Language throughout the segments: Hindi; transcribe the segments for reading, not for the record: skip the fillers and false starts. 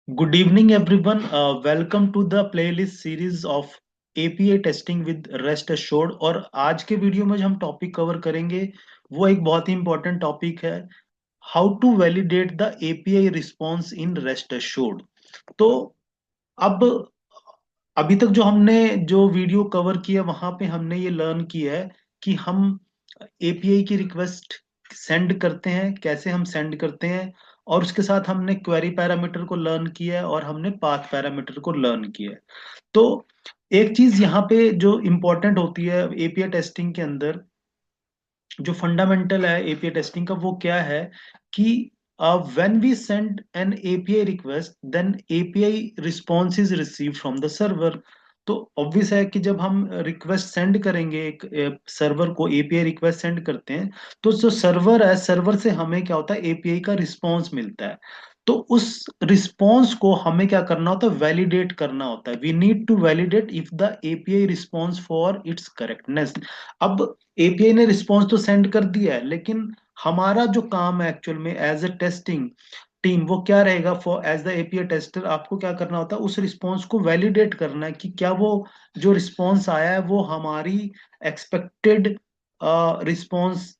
Good evening, everyone. Welcome to the playlist series of API testing with rest assured। और आज के वीडियो में जो हम टॉपिक कवर करेंगे वो एक बहुत ही इंपॉर्टेंट टॉपिक है, how to validate the API response in rest assured। तो अब अभी तक जो हमने जो वीडियो कवर किया वहां पे हमने ये लर्न किया है कि हम एपीआई की रिक्वेस्ट सेंड करते हैं, कैसे हम सेंड करते हैं। और उसके साथ हमने क्वेरी पैरामीटर को लर्न किया है और हमने पाथ पैरामीटर को लर्न किया है। तो एक चीज यहाँ पे जो इंपॉर्टेंट होती है एपीआई टेस्टिंग के अंदर, जो फंडामेंटल है एपीआई टेस्टिंग का, वो क्या है कि when we send an API request then API response is receive from the server. तो ऑब्वियस है कि जब हम रिक्वेस्ट सेंड करेंगे एक सर्वर को, एपीआई रिक्वेस्ट सेंड करते हैं, तो जो सर्वर है, सर्वर से हमें क्या होता है, एपीआई का रिस्पॉन्स मिलता है। तो उस रिस्पॉन्स को हमें क्या करना होता है, वैलिडेट करना होता है। We need to validate if the API response for its correctness. अब एपीआई ने रिस्पॉन्स तो सेंड कर दिया है, लेकिन हमारा जो काम है एक्चुअल में एज ए टेस्टिंग टीम, वो क्या रहेगा, for as the API tester आपको क्या करना होता है, उस रिस्पॉन्स को वैलिडेट करना है कि क्या वो जो रिस्पॉन्स आया है वो हमारी एक्सपेक्टेड रिस्पॉन्स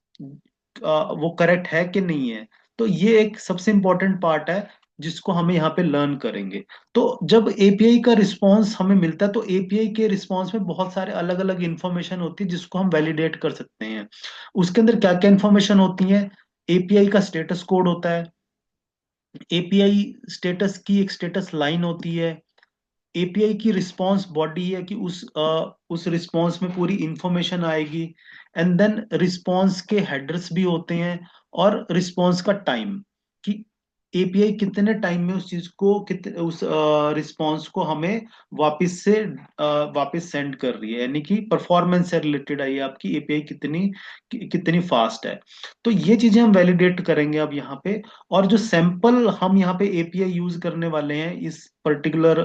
वो करेक्ट है कि नहीं है। तो ये एक सबसे इंपॉर्टेंट पार्ट है जिसको हमें यहाँ पे लर्न करेंगे। तो जब एपीआई का रिस्पांस हमें मिलता है तो एपीआई के रिस्पांस में बहुत सारे अलग अलग इंफॉर्मेशन होती है जिसको हम वैलिडेट कर सकते हैं। उसके अंदर क्या क्या इंफॉर्मेशन होती है, एपीआई का स्टेटस कोड होता है, एपीआई स्टेटस की एक स्टेटस लाइन होती है, एपीआई की रिस्पांस बॉडी है कि उस रिस्पांस में पूरी इंफॉर्मेशन आएगी। एंड देन रिस्पांस के हेडर्स भी होते हैं, और रिस्पांस का टाइम कि एपीआई कितने टाइम में उस चीज को उस रिस्पांस को हमें वापस से वापस सेंड कर रही है, यानी कि परफॉर्मेंस से रिलेटेड है ये आपकी एपीआई कितनी फास्ट है। तो ये चीजें हम वैलिडेट करेंगे अब यहाँ पे। और जो सैंपल हम यहाँ पे एपीआई यूज करने वाले हैं इस पर्टिकुलर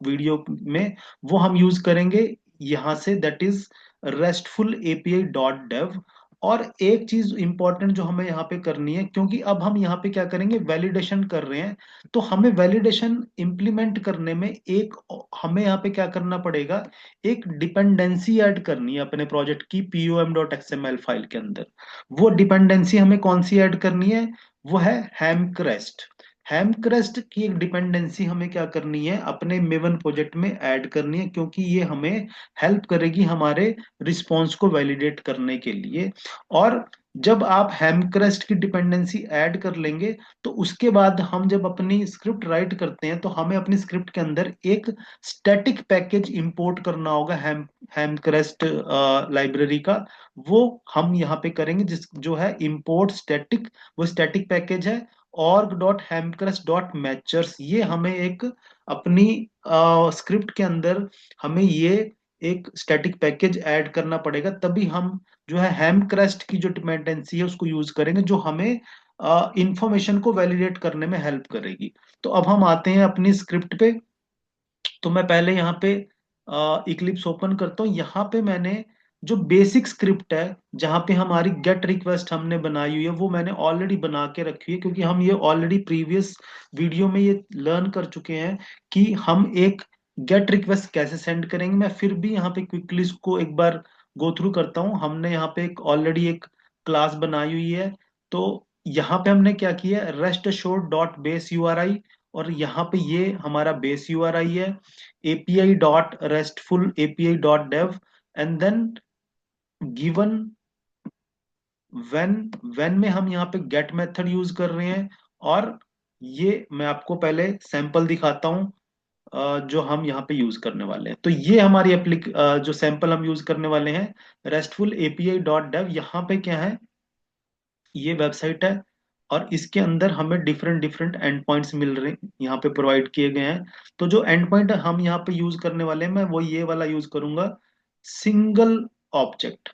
वीडियो में, वो हम यूज करेंगे यहाँ से, that is restful API dot dev. और एक चीज इंपॉर्टेंट जो हमें यहाँ पे करनी है, क्योंकि अब हम यहाँ पे क्या करेंगे, वैलिडेशन कर रहे हैं, तो हमें वैलिडेशन इंप्लीमेंट करने में एक हमें यहाँ पे क्या करना पड़ेगा, एक डिपेंडेंसी ऐड करनी है अपने प्रोजेक्ट की pom.xml फाइल के अंदर। वो डिपेंडेंसी हमें कौन सी ऐड करनी है, वो है हैमक्रेस्ट। हैमक्रेस्ट की एक डिपेंडेंसी हमें क्या करनी है, अपने मेवन प्रोजेक्ट में ऐड करनी है, क्योंकि ये हमें हेल्प करेगी हमारे रिस्पॉन्स को वैलिडेट करने के लिए। और जब आप हैमक्रेस्ट की डिपेंडेंसी ऐड कर लेंगे, तो उसके बाद हम जब अपनी स्क्रिप्ट राइट करते हैं तो हमें अपनी स्क्रिप्ट के अंदर एक स्टैटिक पैकेज इंपोर्ट करना होगा हैमक्रेस्ट लाइब्रेरी का। वो हम यहाँ पे करेंगे, जिस जो है इंपोर्ट स्टैटिक, वो स्टैटिक पैकेज है org.hamcrest.matchers। ये हमें एक अपनी स्क्रिप्ट के अंदर हमें ये एक स्टैटिक पैकेज ऐड करना पड़ेगा, तभी हम जो है हैमक्रेस्ट की जो डिपेंडेंसी है उसको यूज करेंगे, जो हमें इंफॉर्मेशन को वैलिडेट करने में हेल्प करेगी। तो अब हम आते हैं अपनी स्क्रिप्ट पे। तो मैं पहले यहाँ पे इक्लिप्स ओपन करता हूँ। यहाँ पे मैंने जो बेसिक स्क्रिप्ट है, जहाँ पे हमारी गेट रिक्वेस्ट हमने बनाई हुई है, वो मैंने ऑलरेडी बना के रखी है, क्योंकि हम ये ऑलरेडी प्रीवियस वीडियो में ये लर्न कर चुके हैं कि हम एक गेट रिक्वेस्ट कैसे सेंड करेंगे। मैं फिर भी यहाँ पे क्विकली इसको एक बार गो थ्रू करता हूँ। हमने यहाँ पे एक ऑलरेडी एक क्लास बनाई हुई है। तो यहाँ पे हमने क्या किया, rest assured dot base URI, और यहाँ पे ये हमारा बेस यूआरआई है, API dot restful API dot dev, and then given when. When में हम यहाँ पे गेट मेथड यूज कर रहे हैं। और ये मैं आपको पहले सैंपल दिखाता हूँ जो हम यहाँ पे यूज करने वाले हैं। तो ये हमारी जो सैंपल हम यूज करने वाले हैं, रेस्टफुल एपीआई डॉट डेव। यहाँ पे क्या है, ये वेबसाइट है, और इसके अंदर हमें डिफरेंट डिफरेंट एंड पॉइंट्स मिल रहे हैं, यहाँ पे प्रोवाइड किए गए हैं। तो जो एंड पॉइंट हम यहाँ पे यूज करने वाले हैं, मैं वो ये वाला यूज करूंगा, सिंगल ऑब्जेक्ट।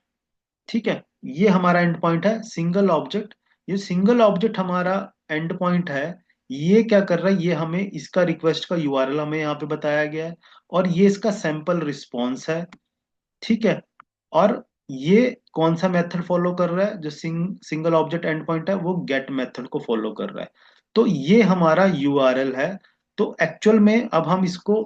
ठीक है, ये हमारा एंड पॉइंट है, सिंगल ऑब्जेक्ट। ये सिंगल ऑब्जेक्ट हमारा एंड पॉइंट है। ये क्या कर रहा है, ये हमें इसका रिक्वेस्ट का यूआरएल हमें यहाँ पे बताया गया है, और ये इसका सैंपल रिस्पॉन्स है। ठीक है, और ये कौन सा मेथड फॉलो कर रहा है, जो सिंगल ऑब्जेक्ट एंड पॉइंट है, वो गेट मेथड को फॉलो कर रहा है। तो ये हमारा यूआरएल है। तो एक्चुअल में अब हम इसको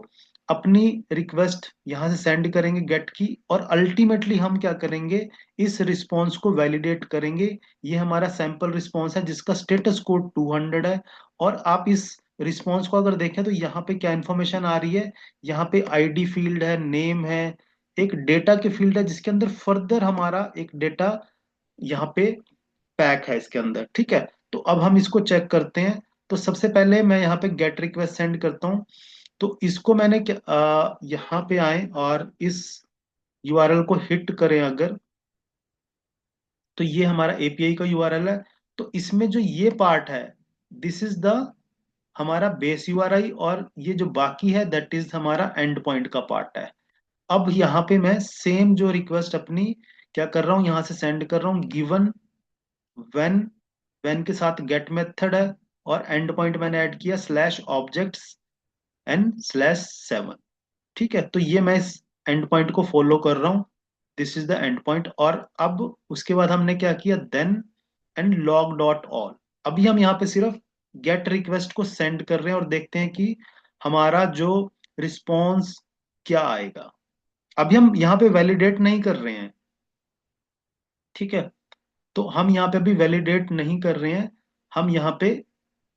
अपनी रिक्वेस्ट यहां से सेंड करेंगे गेट की, और अल्टीमेटली हम क्या करेंगे, इस रिस्पॉन्स को वैलिडेट करेंगे। ये हमारा सैंपल रिस्पॉन्स है जिसका स्टेटस कोड 200 है। और आप इस रिस्पॉन्स को अगर देखें तो यहाँ पे क्या इंफॉर्मेशन आ रही है, यहाँ पे आईडी फील्ड है, नेम है, एक डेटा के फील्ड है जिसके अंदर फर्दर हमारा एक डेटा यहाँ पे पैक है इसके अंदर। ठीक है, तो अब हम इसको चेक करते हैं। तो सबसे पहले मैं यहाँ पे गेट रिक्वेस्ट सेंड करता हूँ। तो इसको मैंने क्या यहाँ पे आए और इस यूआरएल को हिट करें अगर, तो ये हमारा एपीआई का यूआरएल है। तो इसमें जो ये पार्ट है, दिस इज द हमारा बेस यूआरआई, और ये जो बाकी है दैट इज हमारा एंड पॉइंट का पार्ट है। अब यहाँ पे मैं सेम जो रिक्वेस्ट अपनी क्या कर रहा हूँ, यहाँ से सेंड कर रहा हूँ गिवन व्हेन, व्हेन के साथ गेट मेथड है, और एंड पॉइंट मैंने ऐड किया स्लैश ऑब्जेक्ट्स एंड स्लैश 7। ठीक है, तो ये मैं इस एंड पॉइंट को फॉलो कर रहा हूँ, this is the end point. और अब उसके बाद हमने क्या किया, then end log dot all. अभी हम यहाँ पे सिर्फ गेट रिक्वेस्ट को सेंड कर रहे हैं और देखते हैं कि हमारा जो रिस्पॉन्स क्या आएगा। अभी हम यहाँ पे वैलिडेट नहीं कर रहे हैं। ठीक है, तो हम यहाँ पे अभी वैलिडेट नहीं कर रहे हैं, हम यहाँ पे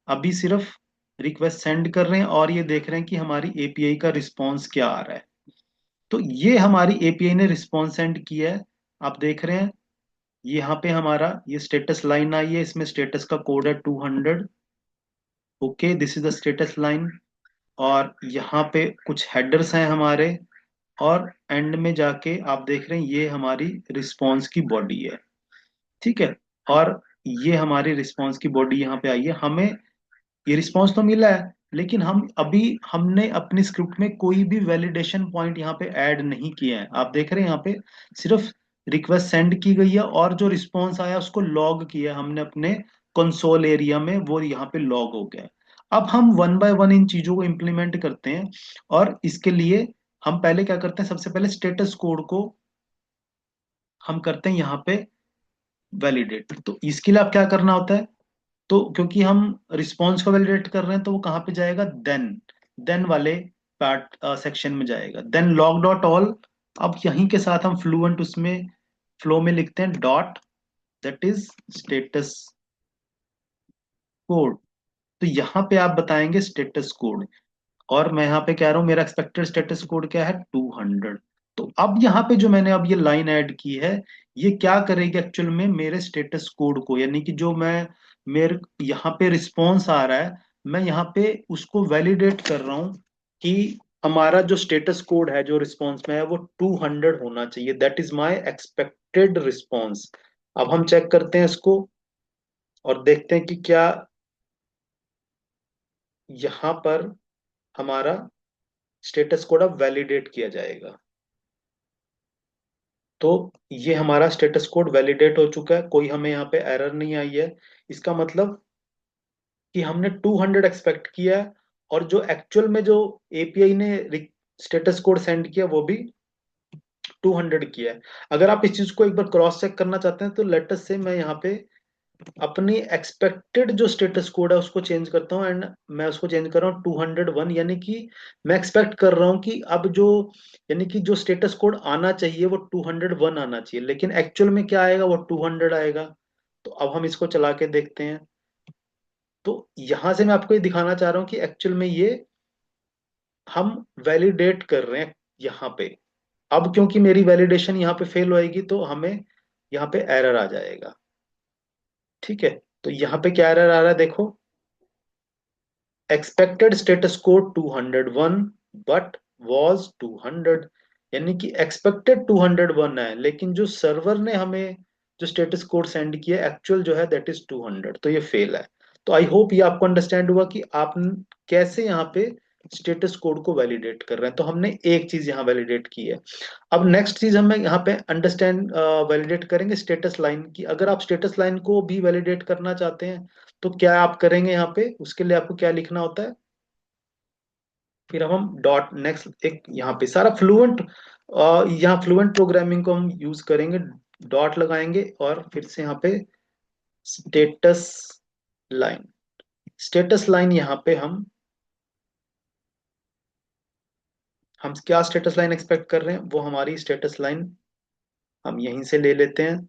अभी सिर्फ रिक्वेस्ट सेंड कर रहे हैं और ये देख रहे हैं कि हमारी एपीआई का रिस्पॉन्स क्या आ रहा है। तो ये हमारी एपीआई ने रिस्पॉन्स सेंड किया है, आप देख रहे हैं। यहाँ पे हमारा ये स्टेटस लाइन आई है, इसमें स्टेटस का कोड है 200। Okay, this is the status line. और यहाँ पे कुछ हेडर्स हैं हमारे, और एंड में जाके आप देख रहे हैं ये हमारी रिस्पॉन्स की बॉडी है। ठीक है, और ये हमारी रिस्पॉन्स की बॉडी यहाँ पे आई है। हमें ये रिस्पॉन्स तो मिला है, लेकिन हमने अपनी स्क्रिप्ट में कोई भी वैलिडेशन पॉइंट यहाँ पे ऐड नहीं किए हैं। आप देख रहे हैं यहाँ पे सिर्फ रिक्वेस्ट सेंड की गई है, और जो रिस्पॉन्स आया उसको लॉग किया हमने अपने कंसोल एरिया में, वो यहाँ पे लॉग हो गया है। अब हम वन बाय वन इन चीजों को इम्प्लीमेंट करते हैं, और इसके लिए हम पहले क्या करते हैं, सबसे पहले स्टेटस कोड को हम करते हैं यहाँ पे वैलिडेट। तो इसके लिए आप क्या करना होता है, तो क्योंकि हम रिस्पॉन्स को वैलिडेट कर रहे हैं तो वो कहाँ पे जाएगा, देन वाले पार्ट सेक्शन में जाएगा, देन लॉग डॉट ऑल। अब यहीं के साथ हम फ्लुएंट उसमें फ्लो में लिखते हैं dot, that is status code. तो यहाँ पे आप बताएंगे स्टेटस कोड, और मैं यहाँ पे कह रहा हूँ मेरा एक्सपेक्टेड स्टेटस कोड क्या है, 200। तो अब यहाँ पे जो मैंने अब ये लाइन ऐड की है, ये क्या करेगी एक्चुअल में, मेरे स्टेटस कोड को, यानी कि जो मैं मेरे यहाँ पे रिस्पॉन्स आ रहा है, मैं यहाँ पे उसको वैलिडेट कर रहा हूँ कि हमारा जो स्टेटस कोड है जो रिस्पॉन्स में है वो 200 होना चाहिए, that is my expected response. अब हम चेक करते हैं इसको और देखते हैं कि क्या यहाँ पर हमारा स्टेटस कोड अब वैलिडेट किया जाएगा। तो ये हमारा स्टेटस कोड वैलिडेट हो चुका है, कोई हमें यहाँ पे एरर नहीं आई है। इसका मतलब कि हमने 200 एक्सपेक्ट किया है, और जो एक्चुअल में जो एपीआई ने स्टेटस कोड सेंड किया वो भी 200 किया है। अगर आप इस चीज को एक बार क्रॉस चेक करना चाहते हैं तो लेटस से मैं यहाँ पे अपनी एक्सपेक्टेड जो स्टेटस कोड है उसको चेंज करता हूँ, एंड मैं उसको चेंज कर रहा हूँ 201। यानी कि मैं एक्सपेक्ट कर रहा हूँ कि अब जो, यानी कि जो स्टेटस कोड आना चाहिए वो 201 आना चाहिए, लेकिन एक्चुअल में क्या आएगा, वो 200 आएगा। तो अब हम इसको चला के देखते हैं। तो यहां से मैं आपको ये दिखाना चाह रहा हूँ कि एक्चुअल में ये हम वैलिडेट कर रहे हैं यहाँ पे। अब क्योंकि मेरी वैलिडेशन यहाँ पे फेल होएगी तो हमें यहाँ पे एरर आ जाएगा। ठीक है, तो यहाँ पे क्या एरर आ रहा है देखो, expected status code 201 but was 200। यानी कि एक्सपेक्टेड 201 है, लेकिन जो सर्वर ने हमें जो स्टेटस कोड सेंड किया एक्चुअल जो है दैट इज 200, तो ये फेल है। तो आई होप ये आपको अंडरस्टैंड हुआ कि आप कैसे यहाँ पे स्टेटस कोड को वैलिडेट कर रहे हैं। तो हमने एक चीज यहाँ वैलिडेट की है। अब नेक्स्ट चीज हमें यहाँ पे अंडरस्टैंड वैलिडेट करेंगे स्टेटस लाइन की। अगर आप स्टेटस लाइन को भी वैलिडेट करना चाहते हैं तो क्या आप करेंगे, यहाँ पे उसके लिए आपको क्या लिखना होता है, फिर अब हम डॉट नेक्स्ट एक यहाँ पे सारा फ्लुएंट, यहाँ फ्लुएंट प्रोग्रामिंग को हम यूज करेंगे, डॉट लगाएंगे और फिर से यहाँ पे स्टेटस लाइन, स्टेटस लाइन यहाँ पे हम हम क्या स्टेटस लाइन एक्सपेक्ट कर रहे हैं, वो हमारी स्टेटस लाइन हम यहीं से ले लेते हैं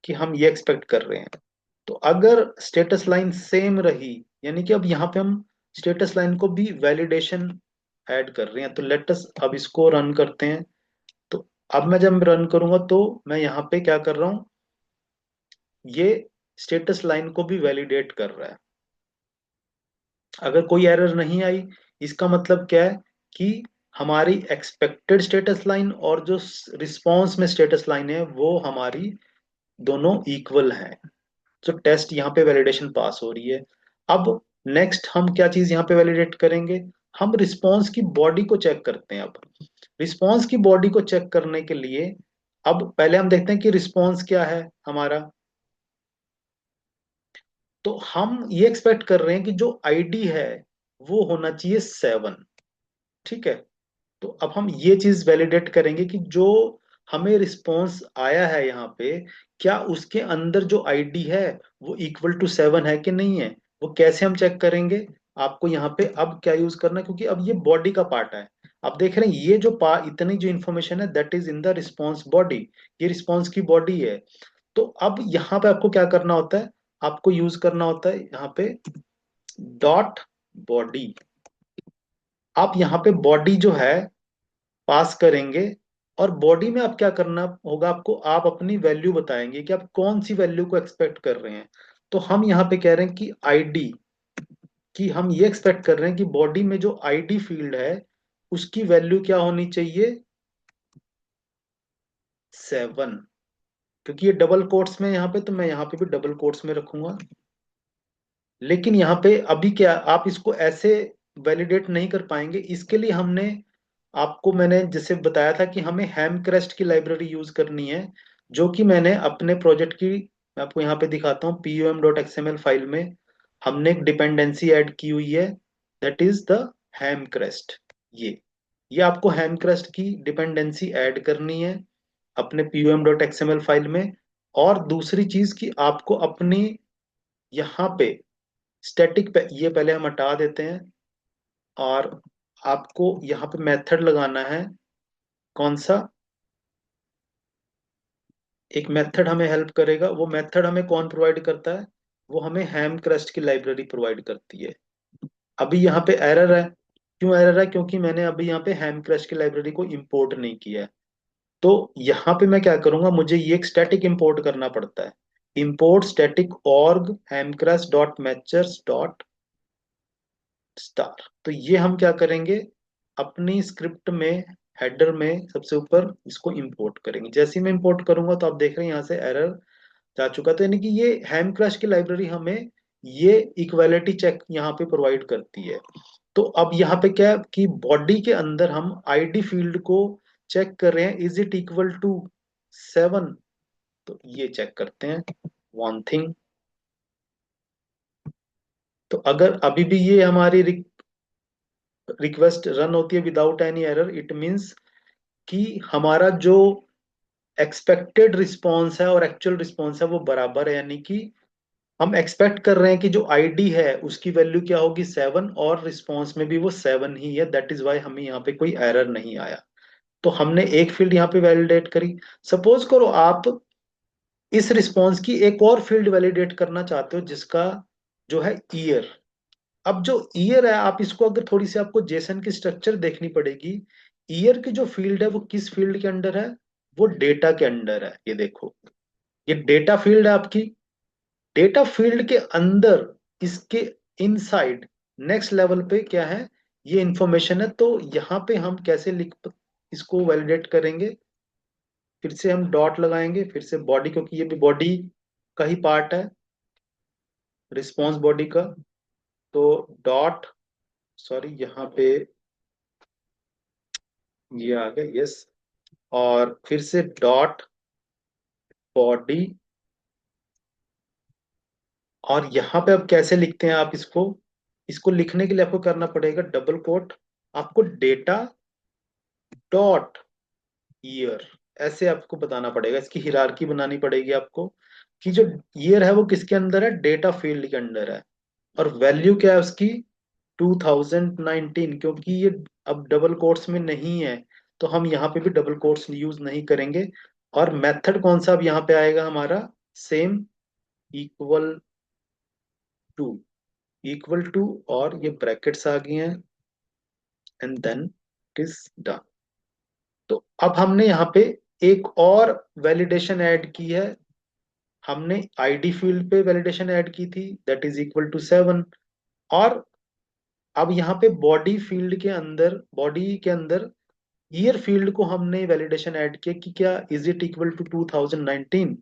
कि हम ये एक्सपेक्ट कर रहे हैं। तो अगर स्टेटस लाइन सेम रही, यानी कि अब यहाँ पे हम स्टेटस लाइन को भी वैलिडेशन ऐड कर रहे हैं, तो लेट अस अब इसको रन करते हैं। तो अब मैं जब रन करूंगा तो मैं यहाँ पे क्या कर रहा हूँ, ये स्टेटस लाइन को भी वैलिडेट कर रहा है। अगर कोई एरर नहीं आई, इसका मतलब क्या है कि हमारी एक्सपेक्टेड स्टेटस लाइन और जो रिस्पॉन्स में स्टेटस लाइन है वो हमारी दोनों इक्वल है। तो टेस्ट यहाँ पे वैलिडेशन पास हो रही है। अब नेक्स्ट हम क्या चीज यहाँ पे वैलिडेट करेंगे, हम रिस्पॉन्स की बॉडी को चेक करते हैं। अब रिस्पॉन्स की बॉडी को चेक करने के लिए अब पहले हम देखते हैं कि रिस्पॉन्स क्या है हमारा। तो हम ये एक्सपेक्ट कर रहे हैं कि जो आईडी है वो होना चाहिए 7। ठीक है। तो अब हम ये चीज वैलिडेट करेंगे कि जो हमें रिस्पॉन्स आया है यहाँ पे, क्या उसके अंदर जो आईडी है वो इक्वल टू 7 है कि नहीं है। वो कैसे हम चेक करेंगे, आपको यहाँ पे अब क्या यूज करना है, क्योंकि अब ये बॉडी का पार्ट है। आप देख रहे हैं ये जो इतनी जो इन्फॉर्मेशन है that is in the response body, ये रिस्पॉन्स की बॉडी है। तो अब यहाँ पे आपको क्या करना होता है, आपको यूज करना होता है यहाँ पे डॉट बॉडी। आप यहाँ पे बॉडी जो है पास करेंगे, और बॉडी में आप क्या करना होगा आपको, आप अपनी वैल्यू बताएंगे कि आप कौन सी वैल्यू को एक्सपेक्ट कर रहे हैं। तो हम यहाँ पे कह रहे हैं कि आईडी, कि हम ये एक्सपेक्ट कर रहे हैं कि बॉडी में जो आईडी फील्ड है उसकी वैल्यू क्या होनी चाहिए, 7। क्योंकि ये डबल कोट्स में यहाँ पे, तो मैं यहाँ पे भी डबल कोट्स में रखूंगा। लेकिन यहाँ पे अभी क्या, आप इसको ऐसे वैलिडेट नहीं कर पाएंगे। इसके लिए हमने आपको, मैंने जैसे बताया था कि हमें हेमक्रेस्ट की लाइब्रेरी यूज करनी है, जो कि मैंने अपने प्रोजेक्ट की, मैं आपको यहाँ पे दिखाता हूँ, pum.xml फाइल में हमने एक डिपेंडेंसी ऐड की हुई है, दैट इज द हेमक्रेस्ट। ये आपको हेमक्रेस्ट की डिपेंडेंसी ऐड करनी है अपने pum.xml फाइल में। और दूसरी चीज कि आपको अपनी यहाँ पे स्टैटिक पे ये पहले हम हटा देते हैं, और आपको यहाँ पे मेथड लगाना है। कौन सा, एक मेथड हमें हेल्प करेगा, वो मेथड हमें कौन प्रोवाइड करता है, वो हमें हैम क्रस्ट की लाइब्रेरी प्रोवाइड करती है। अभी यहाँ पे एरर है, क्यों एरर है, क्योंकि मैंने अभी यहाँ पे हैम क्रस्ट की लाइब्रेरी को इंपोर्ट नहीं किया है। तो यहाँ पे मैं क्या करूंगा, मुझे ये एक स्टैटिक इंपोर्ट करना पड़ता है, import static org hamcrest dot matchers dot star. तो ये हम क्या करेंगे, अपनी स्क्रिप्ट में हेडर में सबसे ऊपर इसको इंपोर्ट करेंगे। जैसे ही मैं इंपोर्ट करूंगा तो आप देख रहे हैं यहाँ से एरर जा चुका। तो यानी कि ये हैम क्रश की लाइब्रेरी हमें ये इक्वालिटी चेक यहाँ पे प्रोवाइड करती है। तो अब यहाँ पे क्या है कि बॉडी के अंदर हम आईडी फील्ड को चेक कर रहे हैं, इज इट इक्वल टू 7। तो ये चेक करते हैं वन थिंग। तो अगर अभी भी ये हमारी रिक्वेस्ट रन होती है without any error, it means कि हमारा जो एक्सपेक्टेड रिस्पॉन्स है और एक्चुअल रिस्पॉन्स है वो बराबर है। यानी कि हम एक्सपेक्ट कर रहे हैं कि जो आईडी है उसकी वैल्यू क्या होगी, 7, और रिस्पॉन्स में भी वो 7 ही है। दैट इज वाई हमें यहाँ पे कोई एरर नहीं आया। तो हमने एक फील्ड यहाँ पे वैलिडेट करी। सपोज करो आप इस रिस्पॉन्स की एक और फील्ड वैलिडेट करना चाहते हो जिसका जो है ईयर। अब जो ईयर है, आप इसको अगर थोड़ी सी आपको जेसन की स्ट्रक्चर देखनी पड़ेगी। ईयर की जो फील्ड है वो किस फील्ड के अंडर है, वो डेटा के अंडर है। ये देखो, ये डेटा फील्ड है आपकी। डेटा फील्ड के अंदर इसके इनसाइड नेक्स्ट लेवल पे क्या है, ये इंफॉर्मेशन है। तो यहाँ पे हम कैसे लिख इसको वैलिडेट करेंगे, फिर से हम डॉट लगाएंगे, फिर से बॉडी, क्योंकि ये भी बॉडी का ही पार्ट है, रिस्पॉन्स बॉडी का। तो डॉट, सॉरी यहाँ पे ये आ गया, यस। और फिर से डॉट बॉडी। और यहाँ पे अब कैसे लिखते हैं आप इसको, इसको लिखने के लिए आपको करना पड़ेगा डबल कोट, आपको डेटा डॉट ईयर, ऐसे आपको बताना पड़ेगा। इसकी हिरारकी बनानी पड़ेगी आपको कि जो ईयर है वो किसके अंदर है, डेटा फील्ड के अंदर है। और वैल्यू क्या है उसकी, 2019, क्योंकि ये अब डबल कोट्स में नहीं है तो हम यहाँ पे भी डबल कोट्स यूज नहीं करेंगे। और मेथड कौन सा अब यहाँ पे आएगा हमारा, same, equal to, equal to, और ये ब्रैकेट्स आ गई हैं, and then it is done. तो अब हमने यहाँ पे एक और वैलिडेशन ऐड की है। हमने आईडी फील्ड पे वैलिडेशन ऐड की थी, दैट इज इक्वल टू 7। और अब यहाँ पे बॉडी के अंदर ईयर फील्ड को हमने वैलिडेशन ऐड किया कि क्या इज इट इक्वल टू 2019।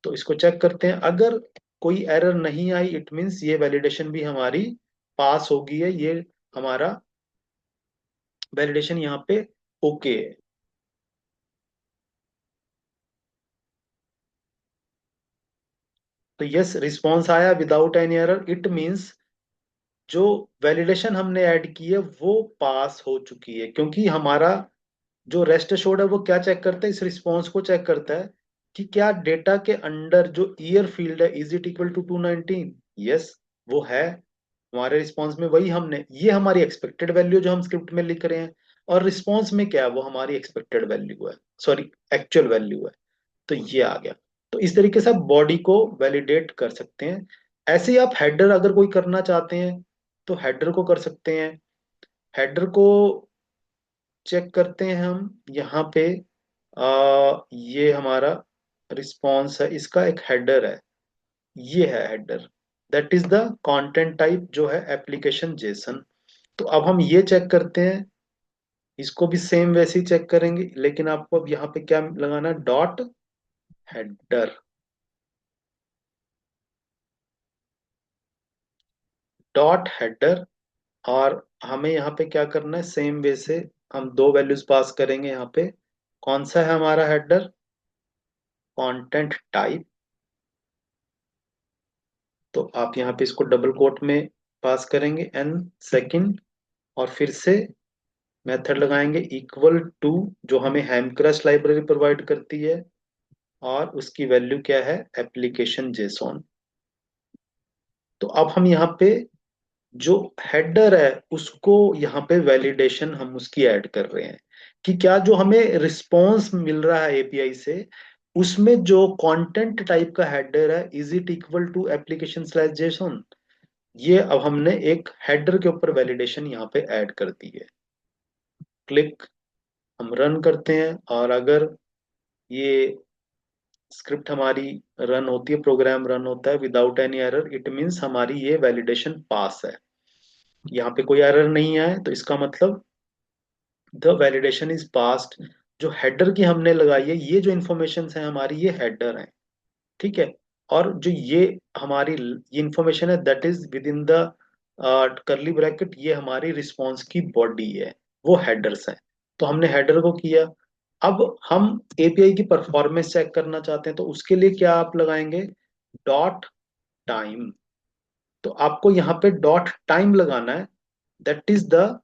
तो इसको चेक करते हैं, अगर कोई एरर नहीं आई इट मींस ये वैलिडेशन भी हमारी पास हो गई है, ये हमारा वैलिडेशन यहाँ पे ओके है। तो यस, रिस्पॉन्स आया without any error, it means जो वैलिडेशन हमने ऐड की है वो पास हो चुकी है, क्योंकि हमारा जो रेस्ट एश्योर्ड है वो क्या चेक करता है, इस रिस्पॉन्स को चेक करता है कि क्या डेटा के अंडर जो ईयर फील्ड है is it equal to 219। Yes, वो है। हमारे रिस्पॉन्स में वही हमने, ये हमारी एक्सपेक्टेड वैल्यू जो हम स्क्रिप्ट में लिख रहे हैं, और रिस्पॉन्स में क्या है, वो हमारी एक्सपेक्टेड वैल्यू है, सॉरी एक्चुअल वैल्यू है। तो ये आ गया। तो इस तरीके से आप बॉडी को वैलिडेट कर सकते हैं। ऐसे ही आप हेडर अगर कोई करना चाहते हैं तो हेडर को कर सकते हैं। हेडर को चेक करते हैं हम यहाँ पे, ये हमारा रिस्पॉन्स है, इसका एक हेडर है, ये है header, that is the content type जो है एप्लीकेशन जेसन। तो अब हम ये चेक करते हैं, इसको भी सेम वैसे ही चेक करेंगे, लेकिन आपको अब यहाँ पे क्या लगाना है, डॉट हेडर, डॉट हेडर। और हमें यहाँ पे क्या करना है, सेम वे से हम दो वैल्यूज पास करेंगे यहाँ पे। कौन सा है हमारा हेडर, कंटेंट टाइप। तो आप यहाँ पे इसको डबल कोट में पास करेंगे, एन सेकंड, और फिर से मेथड लगाएंगे इक्वल टू, जो हमें हेमक्रस्ट लाइब्रेरी प्रोवाइड करती है, और उसकी वैल्यू क्या है, एप्लीकेशन जेसॉन। तो अब हम यहाँ पे जो हेडर है उसको यहाँ पे वैलिडेशन हम उसकी ऐड कर रहे हैं कि क्या जो हमें रिस्पॉन्स मिल रहा है एपीआई से, उसमें जो कंटेंट टाइप का हेडर है is it equal to application slash JSON. ये अब हमने एक हेडर के ऊपर वैलिडेशन यहाँ पे ऐड कर दी है। क्लिक, हम रन करते हैं, और अगर ये स्क्रिप्ट हमारी रन होती है, प्रोग्राम रन होता है without any error, it means हमारी ये वैलिडेशन पास है। यहाँ पे कोई एरर नहीं आया तो इसका मतलब द वैलिडेशन इज पास्ड। जो हेडर की हमने लगाई है, ये जो इंफॉर्मेशन है हमारी, ये हेडर है, ठीक है। और जो ये हमारी ये इंफॉर्मेशन है that is with in the करली ब्रैकेट, ये हमारी रिस्पॉन्स की बॉडी है, वो हेडर्स है। तो हमने हेडर को किया। अब हम एपीआई की परफॉर्मेंस चेक करना चाहते हैं, तो उसके लिए क्या आप लगाएंगे, डॉट टाइम। तो आपको यहाँ पे डॉट टाइम लगाना है, दैट इज द,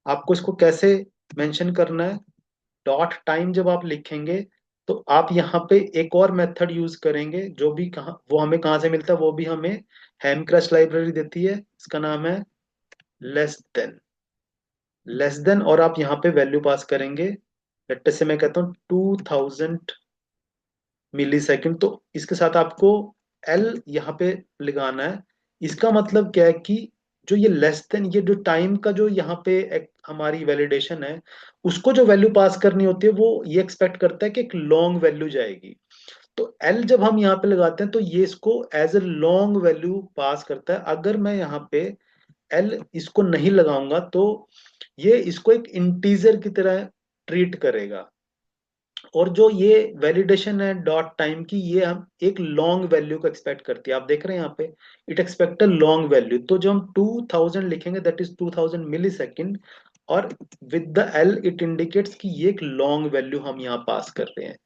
आपको इसको कैसे मेंशन करना है, डॉट टाइम जब आप लिखेंगे तो आप यहाँ पे एक और मेथड यूज करेंगे, जो भी कहाँ, वो हमें कहाँ से मिलता है, वो भी हमें हेमक्रस्ट लाइब्रेरी देती है, इसका नाम है लेस देन। लेस देन, और आप यहाँ पे वैल्यू पास करेंगे, लेट्स से मैं कहता हूँ 2000 मिली सेकेंड। तो इसके साथ आपको एल यहाँ पे लगाना है। इसका मतलब क्या है कि जो ये लेस देन, ये जो टाइम का जो यहाँ पे एक हमारी वैलिडेशन है, उसको जो वैल्यू पास करनी होती है वो ये एक्सपेक्ट करता है कि एक लॉन्ग वैल्यू जाएगी। तो एल जब हम यहाँ पे लगाते हैं तो ये इसको as a long value pass करता है। अगर मैं यहाँ पे एल इसको नहीं लगाऊंगा तो ये इसको एक इंटीजर की तरह ट्रीट करेगा। और जो ये वैलिडेशन है डॉट टाइम की, ये हम एक लॉन्ग वैल्यू को एक्सपेक्ट करती है, आप देख रहे हैं यहाँ पे, it expect a long value. तो जो हम 2000 लिखेंगे दैट इज 2000 मिली सेकेंड, और with the L it indicates कि ये एक लॉन्ग वैल्यू हम यहाँ पास कर रहे हैं।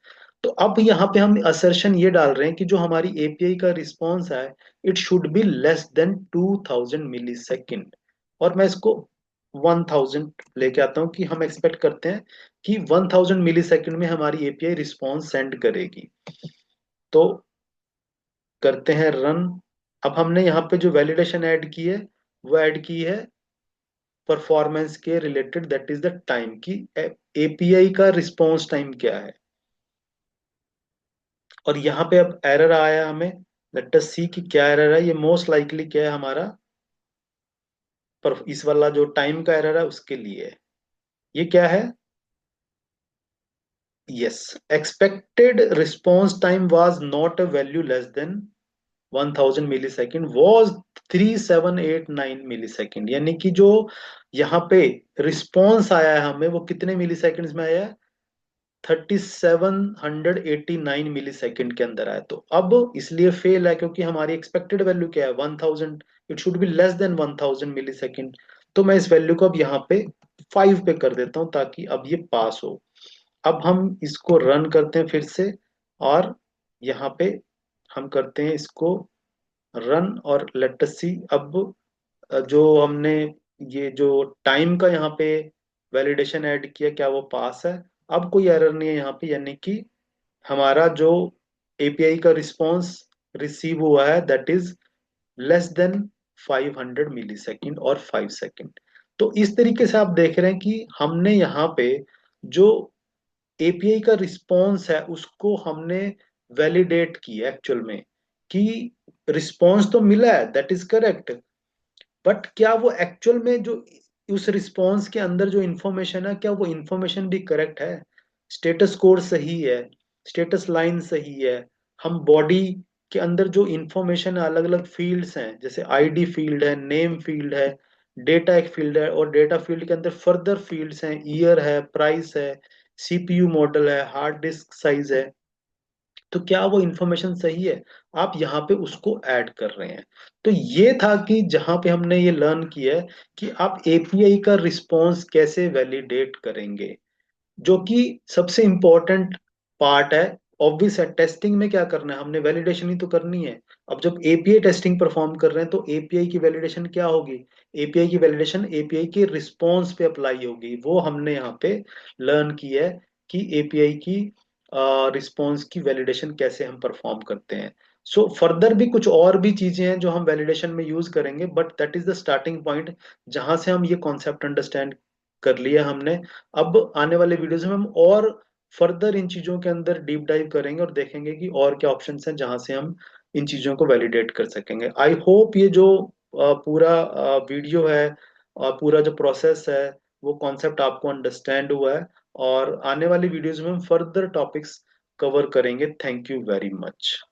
तो अब यहाँ पे हम असर्शन ये डाल रहे हैं कि जो हमारी एपीआई का रिस्पॉन्स है, it should be less than 2000 millisecond. और मैं इसको 1000 लेके आता हूँ कि हम एक्सपेक्ट करते हैं कि 1000 मिली सेकेंड में हमारी एपीआई रिस्पॉन्स सेंड करेगी। तो करते हैं रन। अब हमने यहाँ पे जो वैलिडेशन ऐड की है वो ऐड की है परफॉर्मेंस के related, that is the time की एपीआई का रिस्पॉन्स टाइम क्या है। और यहाँ पे अब एरर आया हमें, लेट अस सी कि क्या एरर है। ये मोस्ट लाइकली क्या है हमारा, पर इस वाला जो टाइम का एरर है उसके लिए है। ये क्या है, yes, expected response time was not a value less than 1000 millisecond, was 3789 millisecond. यानी कि जो यहाँ पे रिस्पॉन्स आया है हमें वो कितने मिली सेकेंड्स में आया है, 3789 मिली सेकेंड के अंदर आया। तो अब इसलिए फेल है क्योंकि हमारी एक्सपेक्टेड वैल्यू क्या है, 1000, it should be less than 1000 millisecond. तो मैं इस वैल्यू को अब यहाँ पे 5 पे कर देता हूं ताकि अब ये पास हो। अब हम इसको रन करते हैं फिर से, और यहाँ पे हम करते हैं इसको रन, और लेट अस सी अब जो हमने ये जो टाइम का यहाँ पे वैलिडेशन ऐड किया क्या वो पास है। अब कोई एरर नहीं है यहाँ पे, यानी कि हमारा जो एपीआई का रिस्पॉन्स रिसीव हुआ है that is less than 500 millisecond और 5 सेकेंड। तो इस तरीके से आप देख रहे हैं कि हमने यहाँ पे जो एपीआई का रिस्पॉन्स है उसको हमने वैलिडेट किया एक्चुअल में, कि रिस्पॉन्स तो मिला है दैट इज करेक्ट, बट क्या वो एक्चुअल में जो उस रिस्पॉन्स के अंदर जो इंफॉर्मेशन है क्या वो इंफॉर्मेशन भी करेक्ट है, स्टेटस कोड सही है, स्टेटस लाइन सही है। हम बॉडी के अंदर जो इंफॉर्मेशन है, अलग अलग फील्ड्स हैं, जैसे आईडी फील्ड है, नेम फील्ड है, डेटा एक फील्ड है, और डेटा फील्ड के अंदर फर्दर फील्ड्स हैं, ईयर है, प्राइस है, सीपीयू मॉडल है, हार्ड डिस्क साइज है। तो क्या वो इंफॉर्मेशन सही है, आप यहाँ पे उसको ऐड कर रहे हैं। तो ये था कि जहां पे हमने ये लर्न किया है कि आप एपीआई का रिस्पॉन्स कैसे वैलिडेट करेंगे, जो कि सबसे इंपॉर्टेंट पार्ट है। ऑब्वियस है, टेस्टिंग में क्या करना है, हमने वैलिडेशन ही तो करनी है। अब जब एपीआई टेस्टिंग परफॉर्म कर रहे हैं तो एपीआई की वैलिडेशन क्या होगी, एपीआई की वैलिडेशन एपीआई के रिस्पॉन्स पे अप्लाई होगी। वो हमने यहाँ पे लर्न की है कि एपीआई की रिस्पॉन्स की वैलिडेशन कैसे हम परफॉर्म करते हैं। सो फर्दर भी कुछ और भी चीजें हैं जो हम वैलिडेशन में यूज करेंगे, but that is the starting point जहां से हम ये कॉन्सेप्ट अंडरस्टैंड कर लिया हमने। अब आने वाले वीडियोस में हम और फर्दर इन चीजों के अंदर डीप डाइव करेंगे और देखेंगे कि और क्या ऑप्शंस हैं जहां से हम इन चीजों को वैलिडेट कर सकेंगे। आई होप ये जो पूरा वीडियो है और पूरा जो प्रोसेस है वो कॉन्सेप्ट आपको अंडरस्टैंड हुआ है, और आने वाली वीडियोस में हम फर्दर टॉपिक्स कवर करेंगे। Thank you very much.